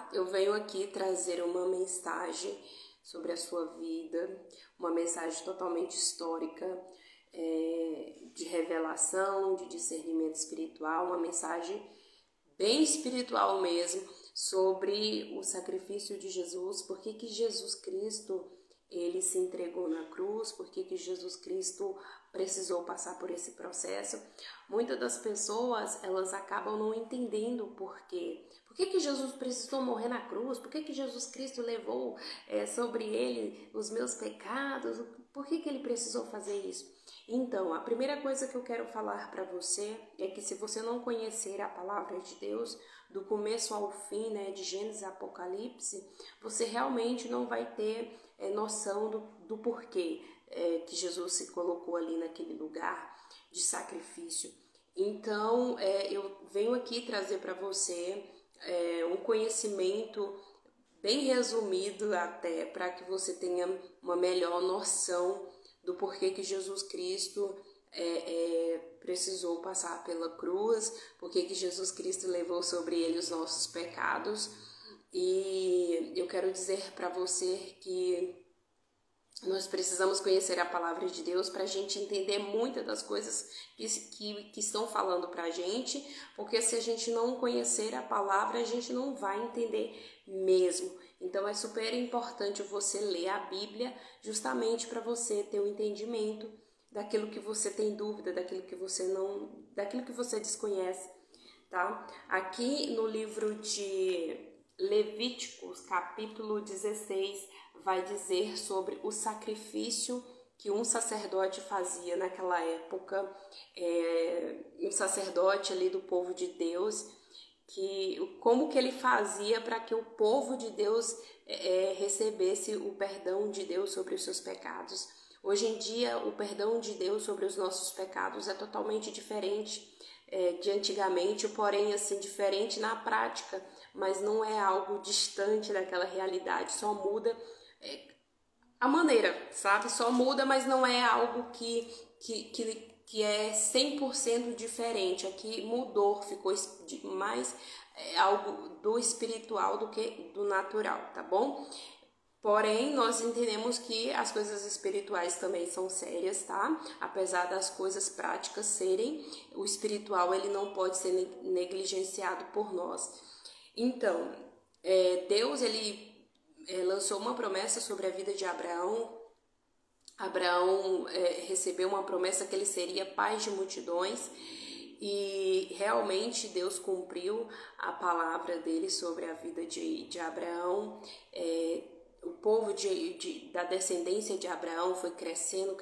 Olá, eu venho aqui trazer uma mensagem sobre a sua vida, uma mensagem totalmente histórica, de revelação, de discernimento espiritual, uma mensagem bem espiritual mesmo, sobre o sacrifício de Jesus, por que Jesus Cristo ele se entregou na cruz, por que Jesus Cristo precisou passar por esse processo. Muitas das pessoas, elas acabam não entendendo o porquê. Por que Jesus precisou morrer na cruz? Por que Jesus Cristo levou sobre ele os meus pecados? Por que ele precisou fazer isso? Então, a primeira coisa que eu quero falar para você é que se você não conhecer a palavra de Deus, do começo ao fim, de Gênesis a Apocalipse, você realmente não vai ter noção do porquê que Jesus se colocou ali naquele lugar de sacrifício. Então, eu venho aqui trazer para você um conhecimento bem resumido até, para que você tenha uma melhor noção do porquê que Jesus Cristo precisou passar pela cruz, porquê que Jesus Cristo levou sobre ele os nossos pecados. E eu quero dizer para você que nós precisamos conhecer a palavra de Deus para a gente entender muitas das coisas que estão falando para a gente, porque se a gente não conhecer a palavra, a gente não vai entender mesmo. Então é super importante você ler a Bíblia justamente para você ter um entendimento daquilo que você tem dúvida, daquilo que você desconhece, tá? Aqui no livro de Levíticos, capítulo 16, vai dizer sobre o sacrifício que um sacerdote fazia naquela época, um sacerdote ali do povo de Deus, como que ele fazia para que o povo de Deus recebesse o perdão de Deus sobre os seus pecados. Hoje em dia, o perdão de Deus sobre os nossos pecados é totalmente diferente de antigamente, porém assim, diferente na prática, mas não é algo distante daquela realidade, só muda a maneira, sabe? Só muda, mas não é algo que é 100% diferente. Aqui mudou, ficou mais algo do espiritual do que do natural, tá bom? Porém, nós entendemos que as coisas espirituais também são sérias, tá? Apesar das coisas práticas serem, o espiritual ele não pode ser negligenciado por nós. Então, Deus ele lançou uma promessa sobre a vida de Abraão. Abraão recebeu uma promessa que ele seria pai de multidões, e realmente Deus cumpriu a palavra dele sobre a vida de Abraão. O povo da descendência de Abraão foi crescendo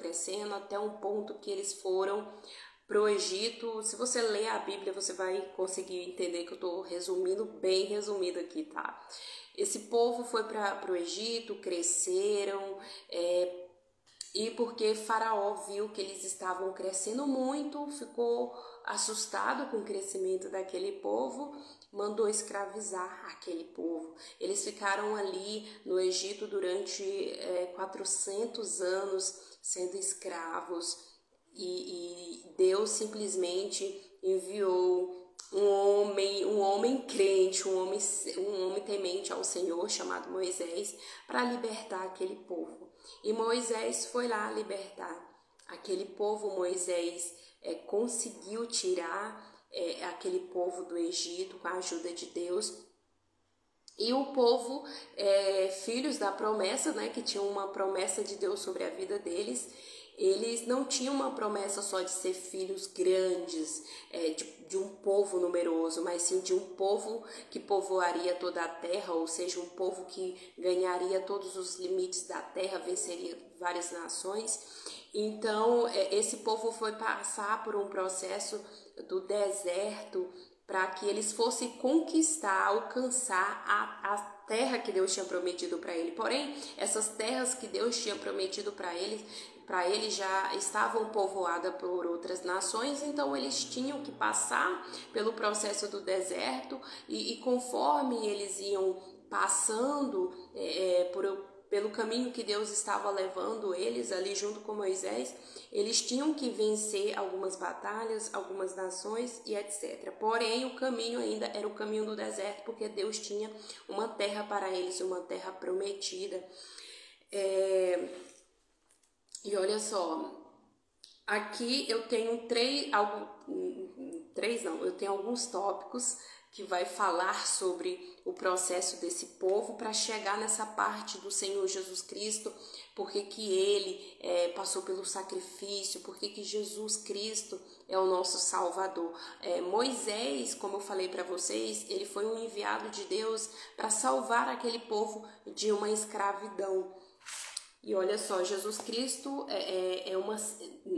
até um ponto que eles foram para o Egito. Se você ler a Bíblia, você vai conseguir entender que eu estou resumindo, bem resumido aqui, tá? Esse povo foi para o Egito, cresceram, e porque Faraó viu que eles estavam crescendo muito, ficou assustado com o crescimento daquele povo, mandou escravizar aquele povo. Eles ficaram ali no Egito durante 400 anos sendo escravos, e Deus simplesmente enviou um homem crente, um homem temente ao Senhor, chamado Moisés, para libertar aquele povo. E Moisés foi lá libertar aquele povo. Moisés conseguiu tirar aquele povo do Egito com a ajuda de Deus. E o povo, filhos da promessa, que tinham uma promessa de Deus sobre a vida deles, eles não tinham uma promessa só de ser filhos grandes, de um povo numeroso, mas sim de um povo que povoaria toda a terra, ou seja, um povo que ganharia todos os limites da terra, venceria várias nações. Então, esse povo foi passar por um processo do deserto para que eles fossem conquistar, alcançar a terra que Deus tinha prometido para ele. Porém, essas terras que Deus tinha prometido para eles já estavam povoadas por outras nações, então eles tinham que passar pelo processo do deserto, e conforme eles iam passando pelo caminho que Deus estava levando eles ali junto com Moisés, eles tinham que vencer algumas batalhas, algumas nações e etc. Porém, o caminho ainda era o caminho do deserto, porque Deus tinha uma terra para eles, uma terra prometida. E olha só, aqui eu tenho eu tenho alguns tópicos que vai falar sobre o processo desse povo para chegar nessa parte do Senhor Jesus Cristo, porque que ele passou pelo sacrifício, porque que Jesus Cristo é o nosso Salvador. Moisés, como eu falei para vocês, ele foi um enviado de Deus para salvar aquele povo de uma escravidão. E olha só, Jesus Cristo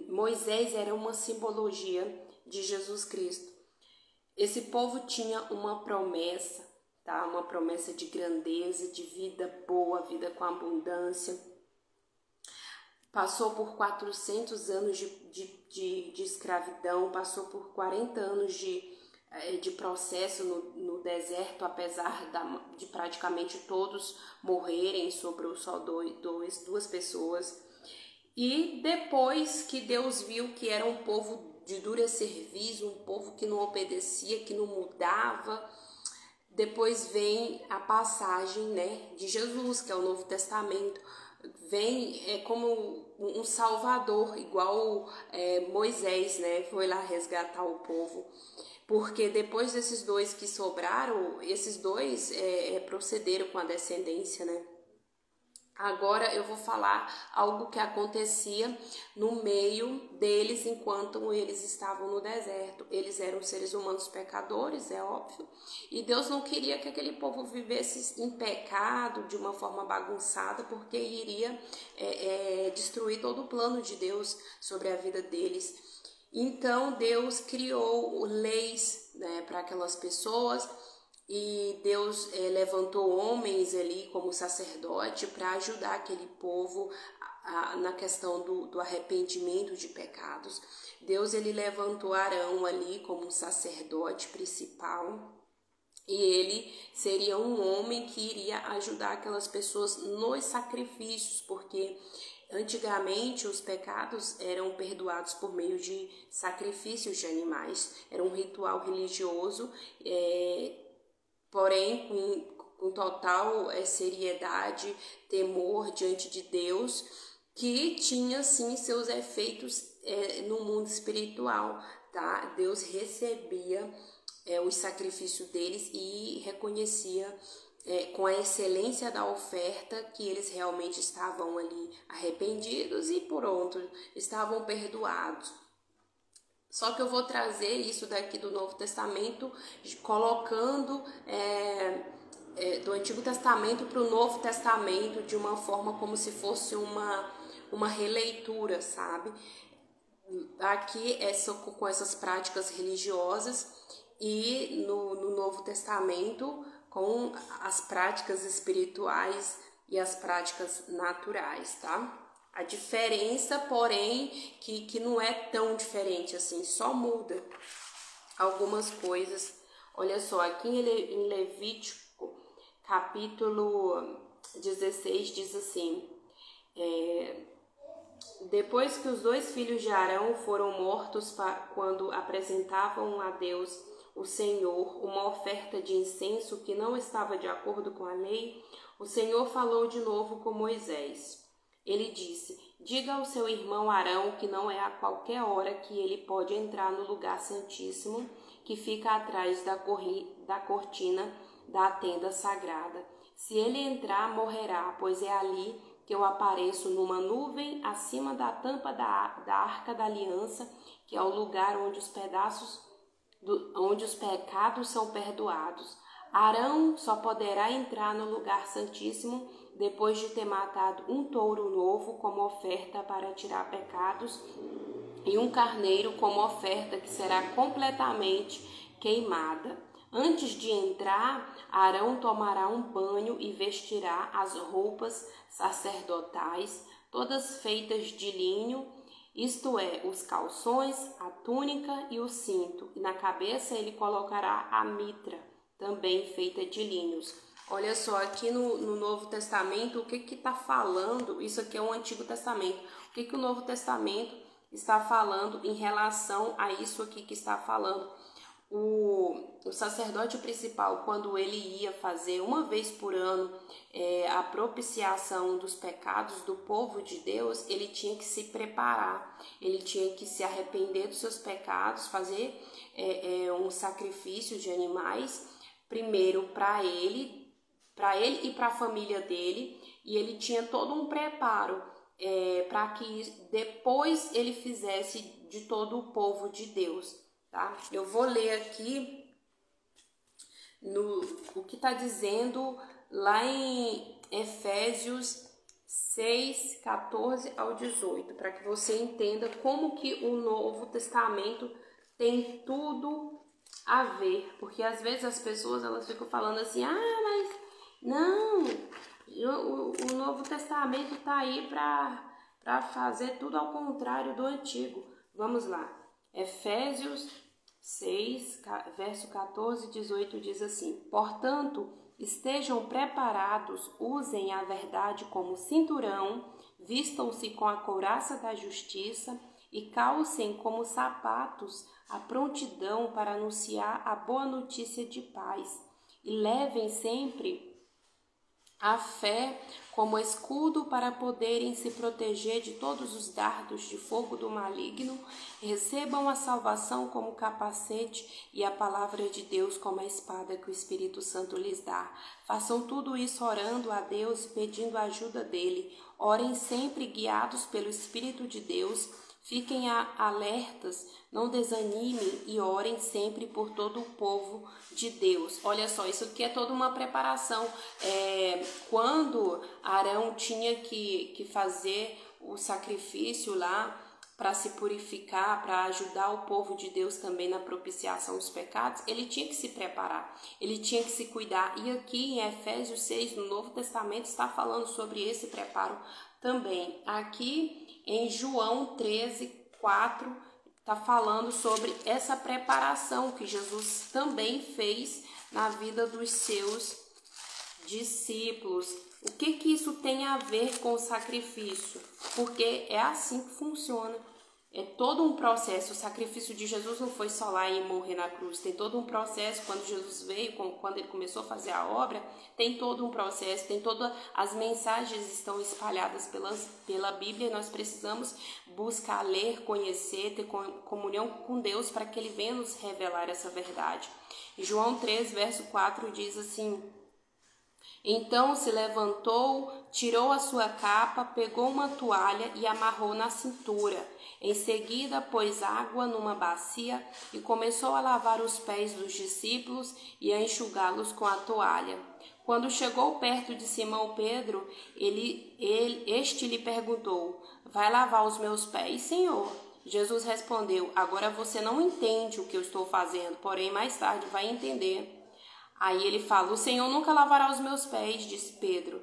Moisés era uma simbologia de Jesus Cristo. Esse povo tinha uma promessa, tá? Uma promessa de grandeza, de vida boa, vida com abundância. Passou por 400 anos de escravidão, passou por 40 anos de processo no deserto, apesar de praticamente todos morrerem, sobrou só duas pessoas. E depois que Deus viu que era um povo de dura serviço, um povo que não obedecia, que não mudava, depois vem a passagem, né, de Jesus, que é o Novo Testamento. Vem como um salvador, igual Moisés, né, foi lá resgatar o povo. Porque depois desses dois que sobraram, esses dois procederam com a descendência, né? Agora eu vou falar algo que acontecia no meio deles enquanto eles estavam no deserto. Eles eram seres humanos pecadores, é óbvio, e Deus não queria que aquele povo vivesse em pecado de uma forma bagunçada, porque iria destruir todo o plano de Deus sobre a vida deles. Então Deus criou leis, né, para aquelas pessoas. E Deus levantou homens ali como sacerdote para ajudar aquele povo na questão do arrependimento de pecados. Deus ele levantou Arão ali como um sacerdote principal. E ele seria um homem que iria ajudar aquelas pessoas nos sacrifícios, porque antigamente os pecados eram perdoados por meio de sacrifícios de animais. Era um ritual religioso, porém com total seriedade, temor diante de Deus, que tinha sim seus efeitos no mundo espiritual, tá? Deus recebia os sacrifícios deles e reconhecia com a excelência da oferta que eles realmente estavam ali arrependidos e pronto, estavam perdoados. Só que eu vou trazer isso daqui do Novo Testamento, colocando do Antigo Testamento para o Novo Testamento de uma forma como se fosse uma releitura, sabe? Aqui com essas práticas religiosas e no Novo Testamento com as práticas espirituais e as práticas naturais, tá? A diferença, porém, que não é tão diferente assim, só muda algumas coisas. Olha só, aqui em Levítico, capítulo 16, diz assim: depois que os dois filhos de Arão foram mortos quando apresentavam a Deus, o Senhor, uma oferta de incenso que não estava de acordo com a lei, o Senhor falou de novo com Moisés. Ele disse: diga ao seu irmão Arão que não é a qualquer hora que ele pode entrar no lugar santíssimo que fica atrás da cortina da tenda sagrada. Se ele entrar, morrerá, pois é ali que eu apareço numa nuvem acima da tampa da Arca da Aliança, que é o lugar onde os pecados são perdoados. Arão só poderá entrar no lugar santíssimo depois de ter matado um touro novo como oferta para tirar pecados e um carneiro como oferta que será completamente queimada. Antes de entrar, Arão tomará um banho e vestirá as roupas sacerdotais, todas feitas de linho, isto é, os calções, a túnica e o cinto, e na cabeça ele colocará a mitra, também feita de linhos. Olha só, aqui no Novo Testamento, o que está falando? Isso aqui é o Antigo Testamento. O que o Novo Testamento está falando em relação a isso aqui que está falando? O sacerdote principal, quando ele ia fazer uma vez por ano a propiciação dos pecados do povo de Deus, ele tinha que se preparar, ele tinha que se arrepender dos seus pecados, fazer um sacrifício de animais, primeiro para ele e para a família dele, e ele tinha todo um preparo para que depois ele fizesse de todo o povo de Deus. Tá? Eu vou ler aqui o que está dizendo lá em Efésios 6, 14 ao 18, para que você entenda como que o Novo Testamento tem tudo a ver, porque às vezes as pessoas elas ficam falando assim, mas não, o Novo Testamento está aí para fazer tudo ao contrário do Antigo. Vamos lá. Efésios 6, verso 14 e 18 diz assim: portanto, estejam preparados, usem a verdade como cinturão, vistam-se com a couraça da justiça e calcem como sapatos a prontidão para anunciar a boa notícia de paz. E levem sempre a fé como escudo para poderem se proteger de todos os dardos de fogo do maligno. Recebam a salvação como capacete e a palavra de Deus como a espada que o Espírito Santo lhes dá. Façam tudo isso orando a Deus e pedindo a ajuda dele. Orem sempre guiados pelo Espírito de Deus. Fiquem alertas, não desanimem e orem sempre por todo o povo de Deus. Olha só, isso aqui é toda uma preparação. Quando Arão tinha que fazer o sacrifício lá para se purificar, para ajudar o povo de Deus também na propiciação dos pecados, ele tinha que se preparar, ele tinha que se cuidar. E aqui em Efésios 6, no Novo Testamento, está falando sobre esse preparo também. Aqui em João 13, 4, está falando sobre essa preparação que Jesus também fez na vida dos seus discípulos. O que isso tem a ver com o sacrifício? Porque é assim que funciona. É todo um processo. O sacrifício de Jesus não foi só lá e morrer na cruz. Tem todo um processo. Quando Jesus veio, quando ele começou a fazer a obra, tem todo um processo. Tem todas as mensagens estão espalhadas pela Bíblia. Nós precisamos buscar, ler, conhecer, ter comunhão com Deus para que Ele venha nos revelar essa verdade. João 3, verso 4 diz assim: então se levantou, tirou a sua capa, pegou uma toalha e amarrou na cintura. Em seguida, pôs água numa bacia e começou a lavar os pés dos discípulos e a enxugá-los com a toalha. Quando chegou perto de Simão Pedro, este lhe perguntou: vai lavar os meus pés, Senhor? Jesus respondeu: agora você não entende o que eu estou fazendo, porém mais tarde vai entender. Aí ele fala: o Senhor nunca lavará os meus pés, disse Pedro.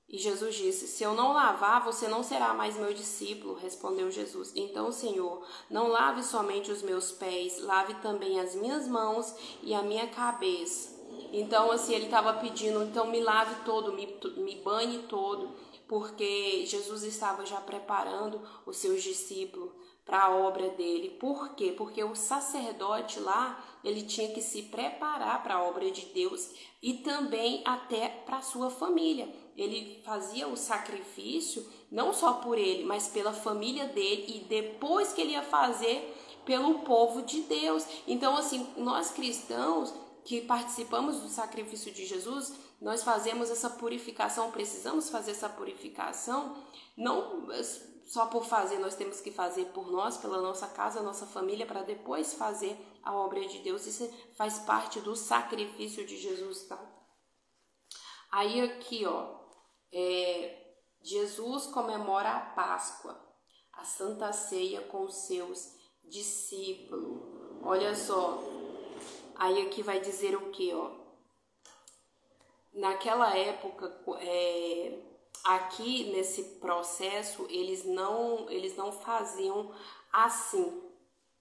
E Jesus disse: se eu não lavar, você não será mais meu discípulo, respondeu Jesus. Então, Senhor, não lave somente os meus pés, lave também as minhas mãos e a minha cabeça. Então, assim, ele estava pedindo: então me lave todo, me banhe todo, porque Jesus estava já preparando os seus discípulos para a obra dele. Por quê? Porque o sacerdote lá, ele tinha que se preparar para a obra de Deus e também até para a sua família. Ele fazia o sacrifício não só por ele, mas pela família dele e depois que ele ia fazer pelo povo de Deus. Então, assim, nós cristãos que participamos do sacrifício de Jesus, nós fazemos essa purificação, precisamos fazer essa purificação, não só por fazer, nós temos que fazer por nós, pela nossa casa, nossa família, para depois fazer a obra de Deus. Isso faz parte do sacrifício de Jesus, tá? Aí aqui, Jesus comemora a Páscoa, a Santa Ceia com os seus discípulos. Olha só, aí aqui vai dizer o que, naquela época, aqui nesse processo, eles não faziam assim.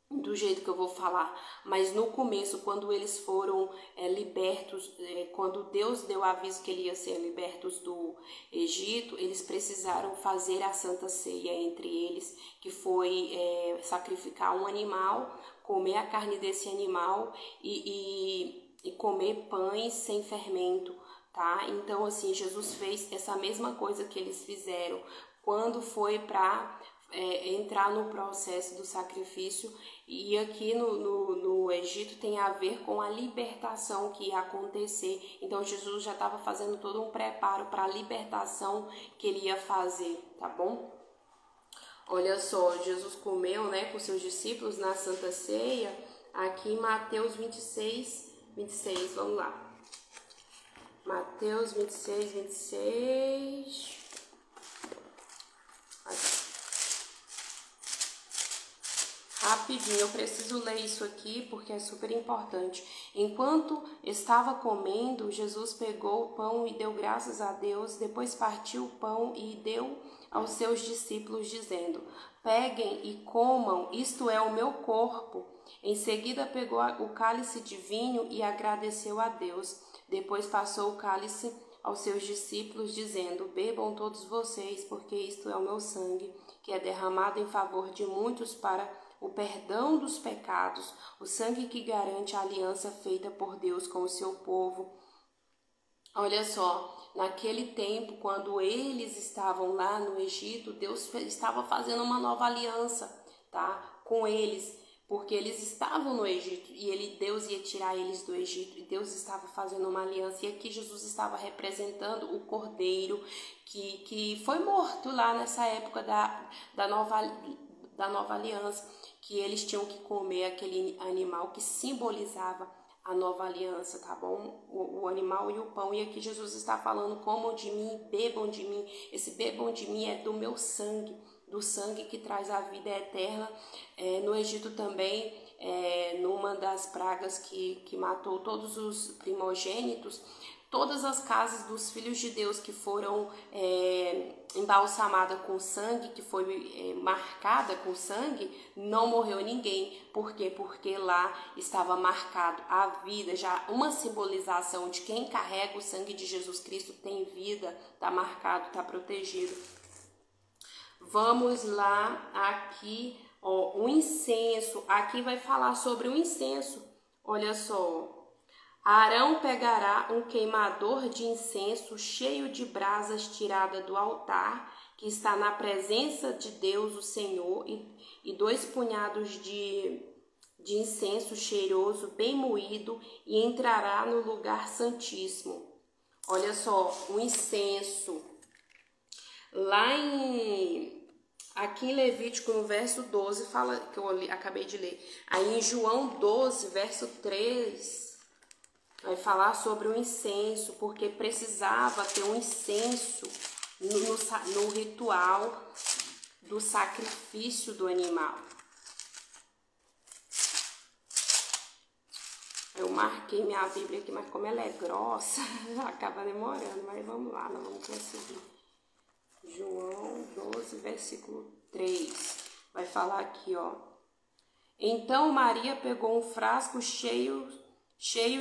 do jeito que eu vou falar, mas no começo, quando eles foram libertos, quando Deus deu aviso que ele ia ser libertos do Egito, eles precisaram fazer a Santa Ceia entre eles, que foi sacrificar um animal, comer a carne desse animal e comer pães sem fermento, tá? Então, assim, Jesus fez essa mesma coisa que eles fizeram quando foi para entrar no processo do sacrifício, e aqui no Egito tem a ver com a libertação que ia acontecer. Então Jesus já estava fazendo todo um preparo para a libertação que ele ia fazer, tá bom? Olha só, Jesus comeu, né, com seus discípulos na Santa Ceia, aqui em Mateus 26, vamos lá. Mateus 26, 26... Rapidinho, eu preciso ler isso aqui porque é super importante. Enquanto estava comendo, Jesus pegou o pão e deu graças a Deus, depois partiu o pão e deu aos seus discípulos, dizendo: peguem e comam, isto é o meu corpo. Em seguida pegou o cálice de vinho e agradeceu a Deus. Depois passou o cálice aos seus discípulos, dizendo: bebam todos vocês, porque isto é o meu sangue, que é derramado em favor de muitos para o perdão dos pecados, o sangue que garante a aliança feita por Deus com o seu povo. Olha só, naquele tempo, quando eles estavam lá no Egito, Deus estava fazendo uma nova aliança, tá? Com eles, porque eles estavam no Egito e Deus ia tirar eles do Egito, e Deus estava fazendo uma aliança, e aqui Jesus estava representando o Cordeiro que foi morto lá nessa época da nova aliança, que eles tinham que comer aquele animal que simbolizava a nova aliança, tá bom? O animal e o pão. E aqui Jesus está falando: comam de mim, bebam de mim. Esse bebam de mim é do meu sangue, do sangue que traz a vida eterna. No Egito também, numa das pragas que matou todos os primogênitos, todas as casas dos filhos de Deus que foram embalsamadas com sangue, que foi marcada com sangue, não morreu ninguém. Por quê? Porque lá estava marcado a vida, já uma simbolização de quem carrega o sangue de Jesus Cristo tem vida, está marcado, está protegido. Vamos lá, aqui, ó, o incenso. Aqui vai falar sobre o incenso. Olha só. Arão pegará um queimador de incenso cheio de brasas tirada do altar, que está na presença de Deus, o Senhor, e 2 punhados de incenso cheiroso bem moído, e entrará no lugar santíssimo. Olha só, o incenso. Aqui em Levítico, no verso 12, fala, que eu acabei de ler. Aí em João 12, verso 3... vai falar sobre o incenso, porque precisava ter um incenso no ritual do sacrifício do animal. Eu marquei minha Bíblia aqui, mas como ela é grossa, acaba demorando, mas vamos lá, nós vamos conseguir. João 12, versículo 3, vai falar aqui, ó. Então Maria pegou um frasco cheio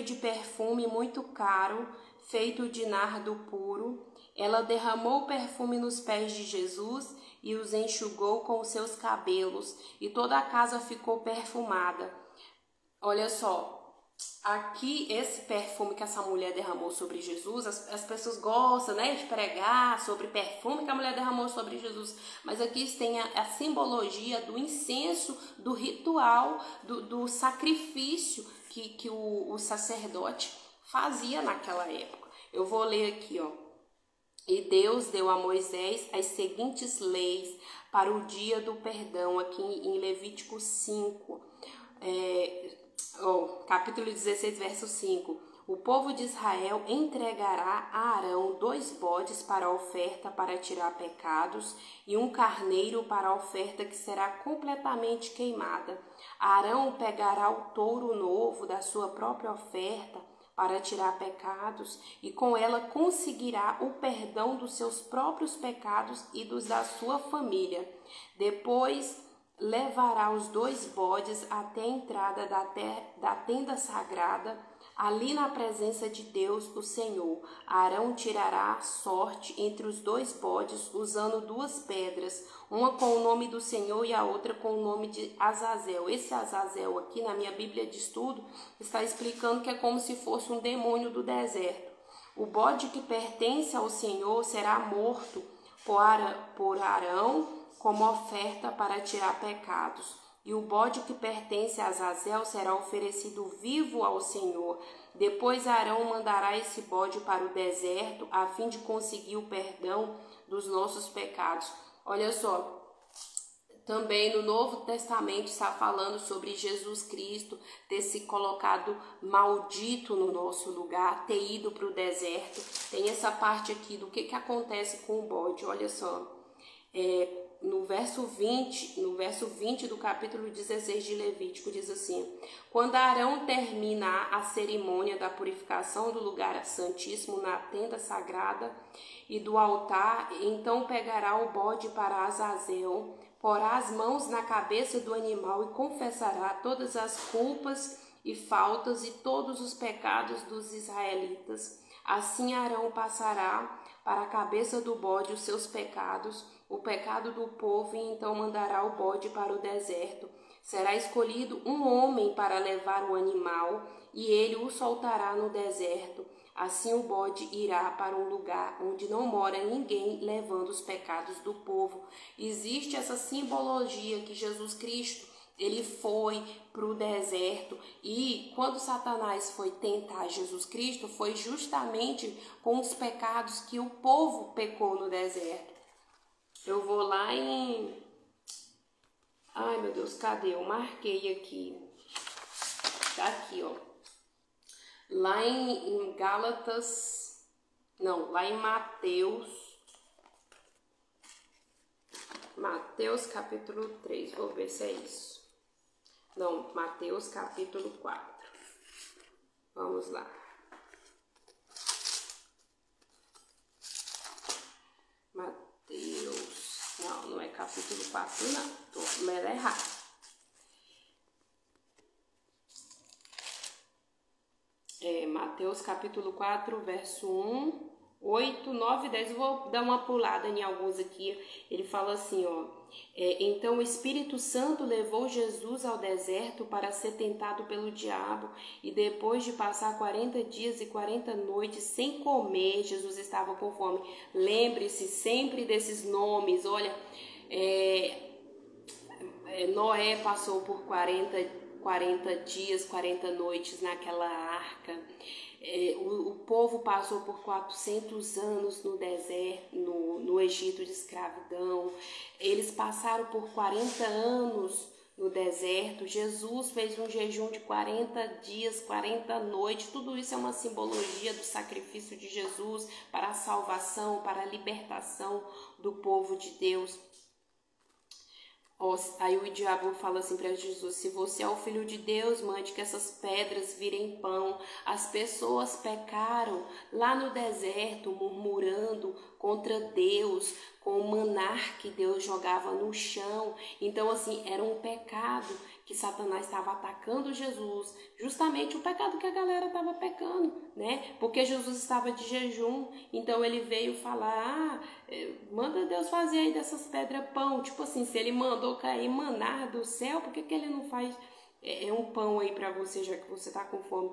de perfume muito caro, feito de nardo puro. Ela derramou o perfume nos pés de Jesus e os enxugou com os seus cabelos, e toda a casa ficou perfumada. Olha só, aqui esse perfume que essa mulher derramou sobre Jesus, as pessoas gostam, né, de pregar sobre perfume que a mulher derramou sobre Jesus, mas aqui tem a simbologia do incenso, do ritual, do sacrifício que o sacerdote fazia naquela época. Eu vou ler aqui, ó. E Deus deu a Moisés as seguintes leis para o dia do perdão, aqui em Levítico 5, capítulo 16, verso 5. O povo de Israel entregará a Arão 2 bodes para a oferta para tirar pecados e um carneiro para a oferta que será completamente queimada. Arão pegará o touro novo da sua própria oferta para tirar pecados, e com ela conseguirá o perdão dos seus próprios pecados e dos da sua família. Depois levará os 2 bodes até a entrada da tenda sagrada, ali na presença de Deus, o Senhor. Arão tirará sorte entre os 2 bodes, usando 2 pedras, uma com o nome do Senhor e a outra com o nome de Azazel. Esse Azazel aqui, na minha Bíblia de estudo, está explicando que é como se fosse um demônio do deserto. O bode que pertence ao Senhor será morto por Arão como oferta para tirar pecados. E o bode que pertence a Azazel será oferecido vivo ao Senhor. Depois Arão mandará esse bode para o deserto, a fim de conseguir o perdão dos nossos pecados. Olha só, também no Novo Testamento está falando sobre Jesus Cristo ter se colocado maldito no nosso lugar, ter ido para o deserto. Tem essa parte aqui do que acontece com o bode. Olha só, no verso 20 do capítulo 16 de Levítico, diz assim: quando Arão termina a cerimônia da purificação do lugar santíssimo na tenda sagrada e do altar, então pegará o bode para Azazel, porá as mãos na cabeça do animal e confessará todas as culpas e faltas e todos os pecados dos israelitas. Assim Arão passará para a cabeça do bode os seus pecados, o pecado do povo, e então mandará o bode para o deserto. Será escolhido um homem para levar o animal, e ele o soltará no deserto. Assim o bode irá para um lugar onde não mora ninguém, levando os pecados do povo. Existe essa simbologia que Jesus Cristo, ele foi para o deserto, e quando Satanás foi tentar Jesus Cristo, foi justamente com os pecados que o povo pecou no deserto. Eu vou lá em... Ai, meu Deus, cadê? Eu marquei aqui. Tá aqui, ó. Lá em Gálatas... Não, lá em Mateus... Mateus capítulo 3, vou ver se é isso. Não, Mateus capítulo 4. Vamos lá. Mateus... Não é capítulo 4, não. Tô lendo errado. Mateus capítulo 4, verso 1, 8, 9 e 10. Eu vou dar uma pulada em alguns aqui. Ele fala assim, ó. Então o Espírito Santo levou Jesus ao deserto para ser tentado pelo diabo, e depois de passar 40 dias e 40 noites sem comer, Jesus estava com fome. Lembre-se sempre desses nomes. Olha, Noé passou por 40 dias, 40 noites naquela arca. O povo passou por 400 anos no deserto, no Egito de escravidão. Eles passaram por 40 anos no deserto. Jesus fez um jejum de 40 dias, 40 noites. Tudo isso é uma simbologia do sacrifício de Jesus para a salvação, para a libertação do povo de Deus. Aí o diabo fala assim para Jesus: se você é o filho de Deus, mande que essas pedras virem pão. As pessoas pecaram lá no deserto, murmurando contra Deus, com o maná que Deus jogava no chão. Então, assim, era um pecado que Satanás estava atacando Jesus, justamente o pecado que a galera estava pecando, né? Porque Jesus estava de jejum, então ele veio falar: manda Deus fazer aí dessas pedras pão. Tipo assim, se ele mandou cair maná do céu, por que ele não faz um pão aí para você, já que você está com fome?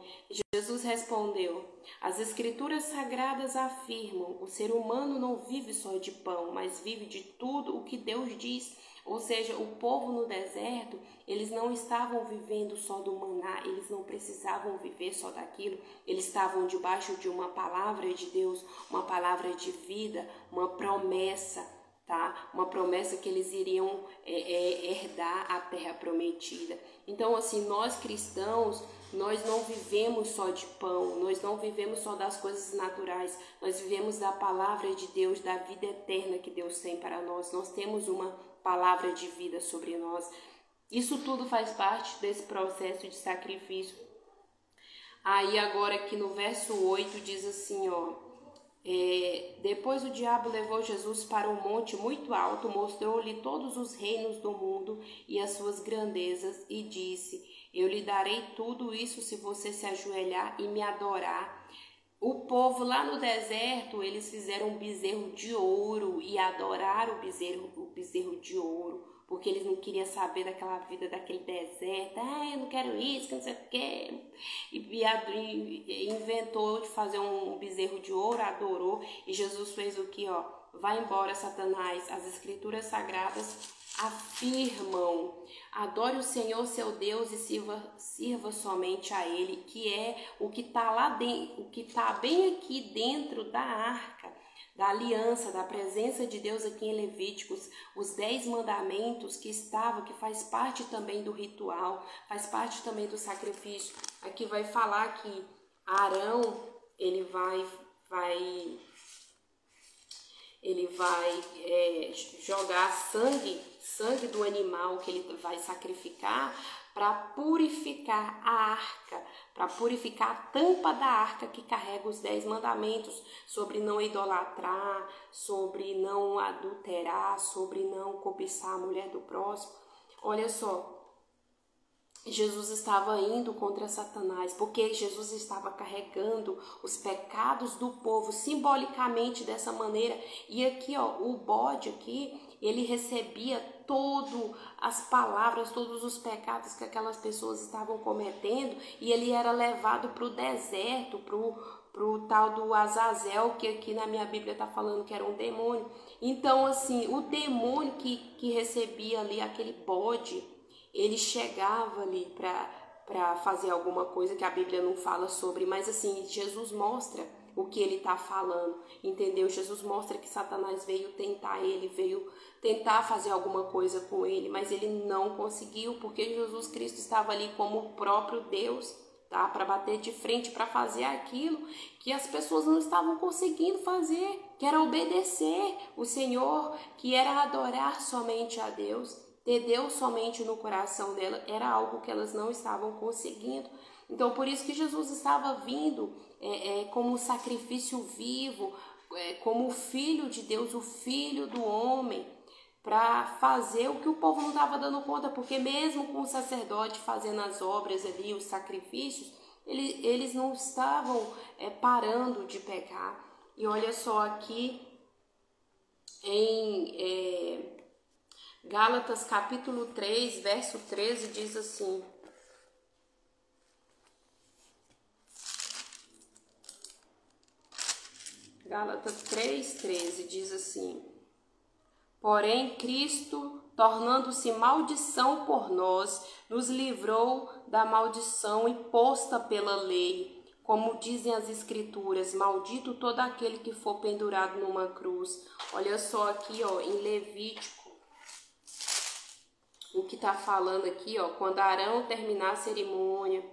Jesus respondeu: as escrituras sagradas afirmam, o ser humano não vive só de pão, mas vive de tudo o que Deus diz. Ou seja, o povo no deserto, eles não estavam vivendo só do maná, eles não precisavam viver só daquilo, eles estavam debaixo de uma palavra de Deus, uma palavra de vida, uma promessa, tá? Uma promessa que eles iriam herdar a terra prometida. Então, assim, nós cristãos, nós não vivemos só de pão, nós não vivemos só das coisas naturais, nós vivemos da palavra de Deus, da vida eterna que Deus tem para nós. Nós temos uma palavra de vida sobre nós. Isso tudo faz parte desse processo de sacrifício. Aí agora aqui no verso 8 diz assim, ó: Depois o diabo levou Jesus para um monte muito alto, mostrou-lhe todos os reinos do mundo e as suas grandezas e disse: eu lhe darei tudo isso se você se ajoelhar e me adorar. O povo lá no deserto, eles fizeram um bezerro de ouro e adoraram o bezerro de ouro, porque eles não queriam saber daquela vida, daquele deserto. Eu não quero isso, que não sei o quê. E inventou de fazer um bezerro de ouro, adorou. E Jesus fez o que? Vai embora, Satanás. As escrituras sagradas afirmam: adore o Senhor seu Deus e sirva somente a Ele, que é o que está lá dentro, o que está bem aqui dentro da arca da aliança, da presença de Deus aqui em Levíticos, os 10 mandamentos que faz parte também do ritual, faz parte também do sacrifício. Aqui vai falar que Arão, ele vai jogar sangue do animal que ele vai sacrificar para purificar a arca, para purificar a tampa da arca que carrega os 10 mandamentos sobre não idolatrar, sobre não adulterar, sobre não cobiçar a mulher do próximo. Olha só, Jesus estava indo contra Satanás, porque Jesus estava carregando os pecados do povo simbolicamente dessa maneira. E aqui, o bode aqui, ele recebia todas as palavras, todos os pecados que aquelas pessoas estavam cometendo, e ele era levado para o deserto, para o tal do Azazel, que aqui na minha Bíblia está falando que era um demônio. Então, assim, o demônio que recebia ali aquele bode, ele chegava ali para fazer alguma coisa que a Bíblia não fala sobre, mas assim, Jesus mostra o que ele está falando, entendeu? Jesus mostra que Satanás veio tentar fazer alguma coisa com ele, mas ele não conseguiu, porque Jesus Cristo estava ali como o próprio Deus, tá? Para bater de frente, para fazer aquilo que as pessoas não estavam conseguindo fazer, que era obedecer o Senhor, que era adorar somente a Deus. Ter Deus somente no coração dela era algo que elas não estavam conseguindo. Então, por isso que Jesus estava vindo como sacrifício vivo, como o Filho de Deus, o Filho do homem, para fazer o que o povo não estava dando conta, porque mesmo com o sacerdote fazendo as obras ali, os sacrifícios, eles não estavam parando de pecar. E olha só aqui em Gálatas capítulo 3, verso 13, diz assim: Gálatas 3:13 diz assim: porém Cristo, tornando-se maldição por nós, nos livrou da maldição imposta pela lei, como dizem as escrituras: maldito todo aquele que for pendurado numa cruz. Olha só aqui, em Levítico, o que está falando aqui, quando Arão terminar a cerimônia,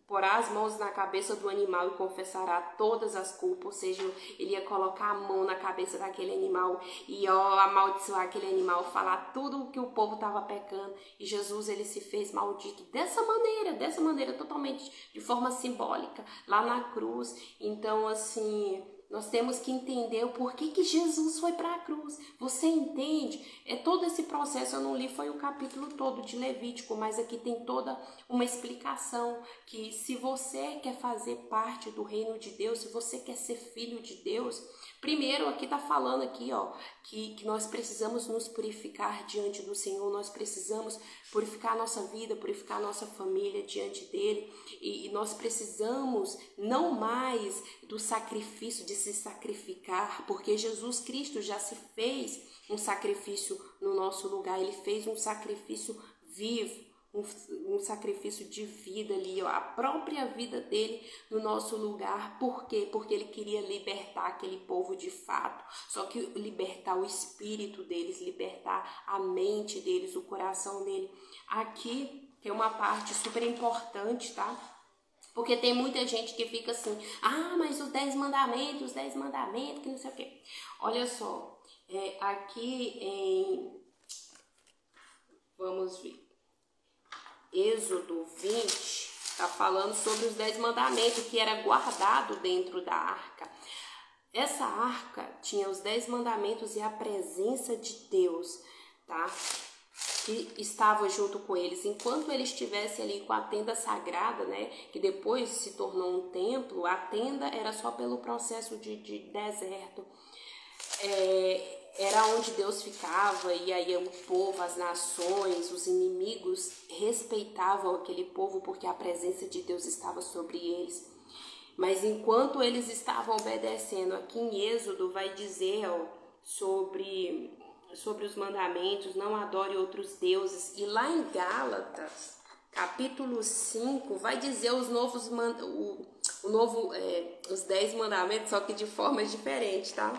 porá as mãos na cabeça do animal e confessará todas as culpas, ou seja, ele ia colocar a mão na cabeça daquele animal e amaldiçoar aquele animal, falar tudo o que o povo estava pecando. E Jesus, ele se fez maldito dessa maneira, totalmente de forma simbólica, lá na cruz. Então, assim, nós temos que entender o porquê que Jesus foi para a cruz. Você entende? Todo esse processo, eu não li, foi o capítulo todo de Levítico, mas aqui tem toda uma explicação que se você quer fazer parte do reino de Deus, se você quer ser filho de Deus, primeiro aqui está falando aqui, que nós precisamos nos purificar diante do Senhor, nós precisamos purificar a nossa vida, purificar a nossa família diante dele, e nós precisamos não mais do sacrifício, de se sacrificar, porque Jesus Cristo já se fez um sacrifício no nosso lugar, ele fez um sacrifício vivo, um sacrifício de vida ali, a própria vida dele no nosso lugar. Por quê? Porque ele queria libertar aquele povo de fato, só que libertar o espírito deles, libertar a mente deles, o coração dele. Aqui tem uma parte super importante, tá? Porque tem muita gente que fica assim: mas os 10 mandamentos, que não sei o quê. Olha só, vamos ver, Êxodo 20, Está falando sobre os 10 mandamentos que era guardado dentro da arca. Essa arca tinha os 10 mandamentos e a presença de Deus, tá? Que estava junto com eles. Enquanto eles estivessem ali com a tenda sagrada, né? Que depois se tornou um templo, a tenda era só pelo processo de deserto. Era onde Deus ficava, e aí o povo, as nações, os inimigos respeitavam aquele povo porque a presença de Deus estava sobre eles. Mas enquanto eles estavam obedecendo, aqui em Êxodo vai dizer sobre os mandamentos, não adore outros deuses. E lá em Gálatas, capítulo 5, vai dizer os 10 mandamentos, só que de forma diferente, tá?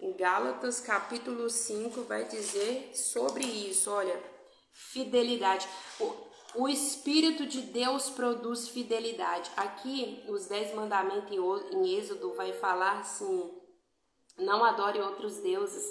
Em Gálatas, capítulo 5, vai dizer sobre isso, olha, fidelidade. O Espírito de Deus produz fidelidade. Aqui, os 10 mandamentos em Êxodo vai falar assim, não adore outros deuses.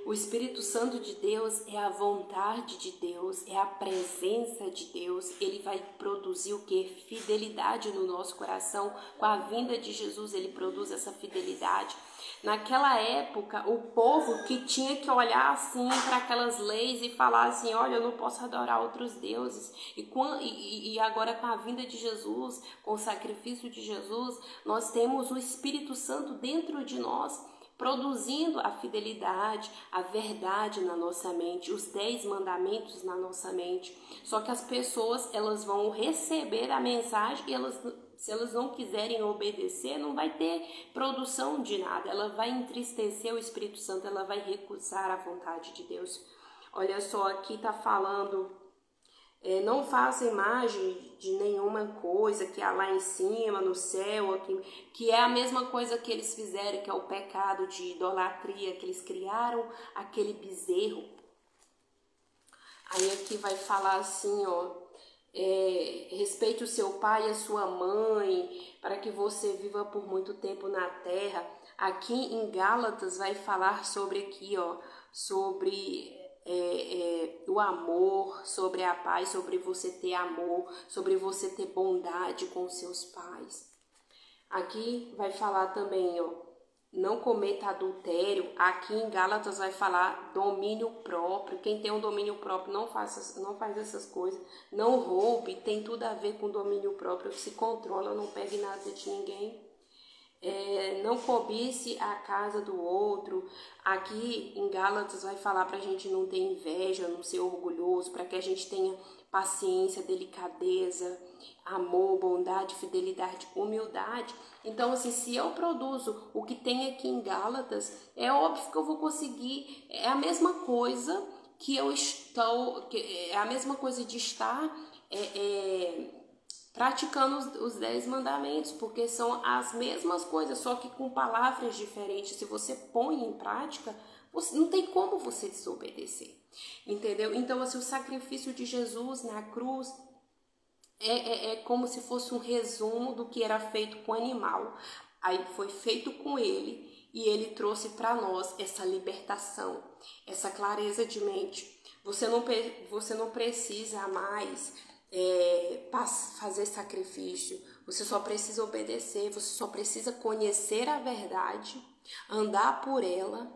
O Espírito Santo de Deus é a vontade de Deus, é a presença de Deus. Ele vai produzir o quê? Fidelidade no nosso coração. Com a vinda de Jesus, ele produz essa fidelidade. Naquela época, o povo que tinha que olhar assim para aquelas leis e falar assim, olha, eu não posso adorar outros deuses. E agora com a vinda de Jesus, com o sacrifício de Jesus, nós temos o Espírito Santo dentro de nós, produzindo a fidelidade, a verdade na nossa mente, os 10 mandamentos na nossa mente. Só que as pessoas, elas vão receber a mensagem e se elas não quiserem obedecer, não vai ter produção de nada. Ela vai entristecer o Espírito Santo, ela vai recusar a vontade de Deus. Olha só, aqui está falando, não faça imagem de nenhuma coisa que há lá em cima, no céu, aqui, que é a mesma coisa que eles fizeram, que é o pecado de idolatria, que eles criaram aquele bezerro. Aí aqui vai falar assim, respeite o seu pai e a sua mãe, para que você viva por muito tempo na terra. Aqui em Gálatas vai falar sobre aqui, sobre o amor, sobre a paz, sobre você ter amor, sobre você ter bondade com seus pais. Aqui vai falar também, não cometa adultério. Aqui em Gálatas vai falar domínio próprio. Quem tem um domínio próprio não faz essas coisas. Não roube, tem tudo a ver com domínio próprio. Se controla, não pegue nada de ninguém. Não cobice a casa do outro. Aqui em Gálatas vai falar para a gente não ter inveja, não ser orgulhoso, para que a gente tenha paciência, delicadeza, amor, bondade, fidelidade, humildade. Então, assim, se eu produzo o que tem aqui em Gálatas, é óbvio que eu vou conseguir. É a mesma coisa que eu estou, é a mesma coisa de estar praticando os 10 mandamentos, porque são as mesmas coisas, só que com palavras diferentes. Se você põe em prática, não tem como você desobedecer, entendeu? Então, assim, o sacrifício de Jesus na cruz é como se fosse um resumo do que era feito com o animal. Aí foi feito com ele, e ele trouxe para nós essa libertação, essa clareza de mente. Você não precisa mais fazer sacrifício, você só precisa obedecer, você só precisa conhecer a verdade, andar por ela,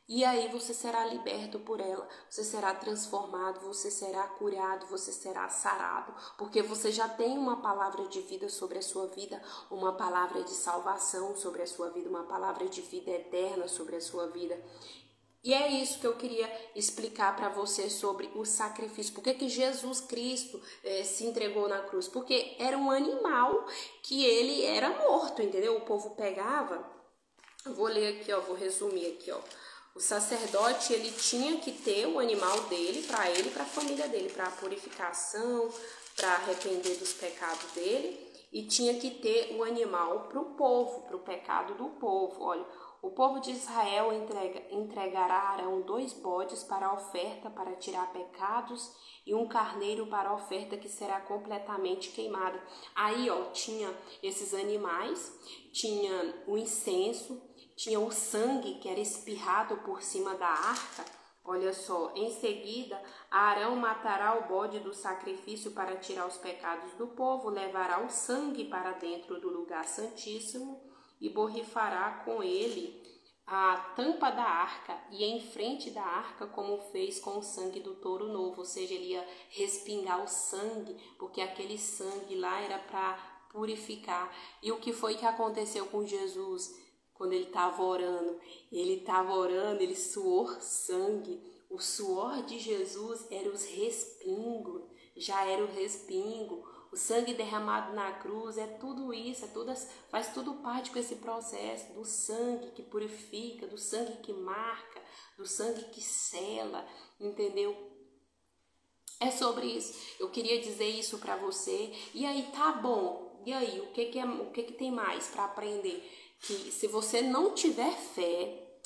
e aí você será liberto por ela, você será transformado, você será curado, você será sarado, porque você já tem uma palavra de vida sobre a sua vida, uma palavra de salvação sobre a sua vida, uma palavra de vida eterna sobre a sua vida. E é isso que eu queria explicar para você sobre o sacrifício. Por que Jesus Cristo se entregou na cruz? Porque era um animal que ele era morto, entendeu? O povo pegava, eu vou ler aqui, vou resumir aqui, O sacerdote, ele tinha que ter o animal dele, para ele e para a família dele, para a purificação, para arrepender dos pecados dele, e tinha que ter o animal para o povo, para o pecado do povo. Olha, o povo de Israel entregará a Arão 2 bodes para a oferta para tirar pecados e um carneiro para a oferta que será completamente queimada. Aí, tinha esses animais, tinha o incenso, tinha o sangue que era espirrado por cima da arca, Olha só, em seguida, Arão matará o bode do sacrifício para tirar os pecados do povo, levará o sangue para dentro do lugar santíssimo e borrifará com ele a tampa da arca e em frente da arca, como fez com o sangue do touro novo, ou seja, ele ia respingar o sangue, porque aquele sangue lá era para purificar. E o que foi que aconteceu com Jesus quando ele estava orando? Ele suou sangue. O suor de Jesus era os respingos, já era o respingo. O sangue derramado na cruz é tudo isso, faz tudo parte com esse processo do sangue que purifica, do sangue que marca, do sangue que sela, entendeu? É sobre isso. Eu queria dizer isso para você. E aí, tá bom. E aí, o que tem mais para aprender? Que se você não tiver fé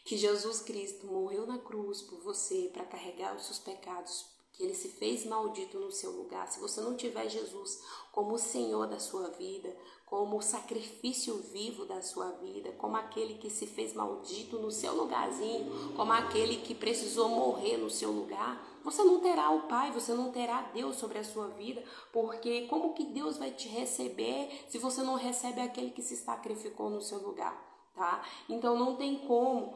que Jesus Cristo morreu na cruz por você para carregar os seus pecados, que ele se fez maldito no seu lugar, se você não tiver Jesus como o Senhor da sua vida, como o sacrifício vivo da sua vida, como aquele que se fez maldito no seu lugarzinho, como aquele que precisou morrer no seu lugar, você não terá o Pai, você não terá Deus sobre a sua vida, porque como que Deus vai te receber se você não recebe aquele que se sacrificou no seu lugar? Tá? Então não tem como,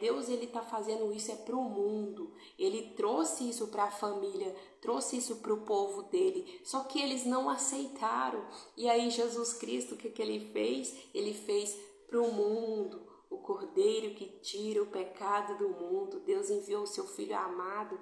Deus ele está fazendo isso para o mundo, ele trouxe isso para a família, trouxe isso para o povo dele, só que eles não aceitaram. E aí Jesus Cristo, o que ele fez? Ele fez para o mundo, o Cordeiro que tira o pecado do mundo. Deus enviou o seu Filho amado,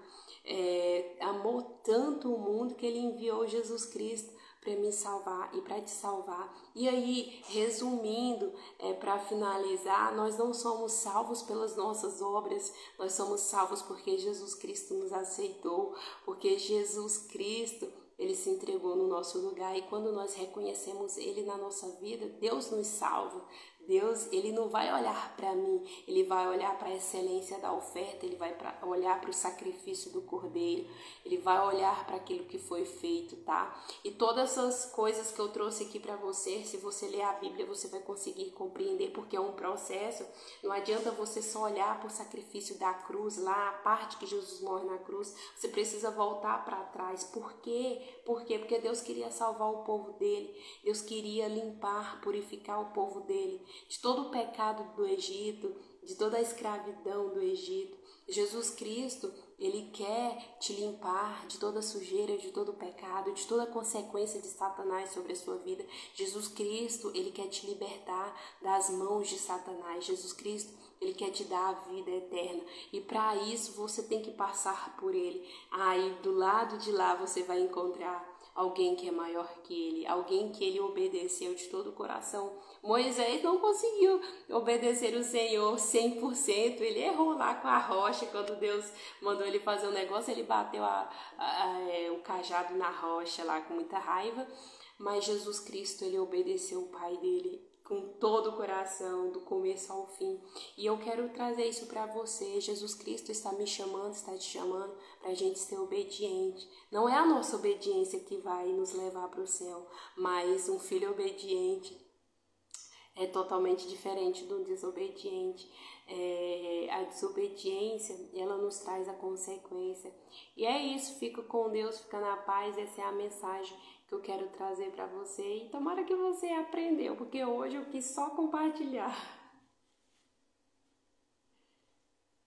amou tanto o mundo que ele enviou Jesus Cristo para me salvar e para te salvar. E aí, resumindo, para finalizar, nós não somos salvos pelas nossas obras, nós somos salvos porque Jesus Cristo nos aceitou, porque Jesus Cristo, ele se entregou no nosso lugar, e quando nós reconhecemos ele na nossa vida, Deus nos salva. Deus, ele não vai olhar para mim, ele vai olhar para a excelência da oferta, ele vai olhar para o sacrifício do Cordeiro, ele vai olhar para aquilo que foi feito, tá? E todas essas coisas que eu trouxe aqui para você, se você ler a Bíblia, você vai conseguir compreender, porque é um processo. Não adianta você só olhar para o sacrifício da cruz, lá a parte que Jesus morre na cruz, você precisa voltar para trás. Por quê? Porque Deus queria salvar o povo dele, Deus queria limpar, purificar o povo dele de todo o pecado do Egito, de toda a escravidão do Egito. Jesus Cristo, ele quer te limpar de toda a sujeira, de todo o pecado, de toda a consequência de Satanás sobre a sua vida. Jesus Cristo, ele quer te libertar das mãos de Satanás. Jesus Cristo, ele quer te dar a vida eterna. E para isso você tem que passar por ele. Aí do lado de lá você vai encontrar alguém que é maior que ele, alguém que ele obedeceu de todo o coração. Moisés não conseguiu obedecer o Senhor 100%, ele errou lá com a rocha, quando Deus mandou ele fazer um negócio, ele bateu o cajado na rocha lá com muita raiva, mas Jesus Cristo, ele obedeceu o Pai dele com todo o coração, do começo ao fim. E eu quero trazer isso para você. Jesus Cristo está me chamando, está te chamando para a gente ser obediente. Não é a nossa obediência que vai nos levar para o céu, mas um filho obediente é totalmente diferente do desobediente. A desobediência, ela nos traz a consequência. E é isso, fica com Deus, fica na paz. Essa é a mensagem que eu quero trazer para você. E tomara que você aprendeu, porque hoje eu quis só compartilhar.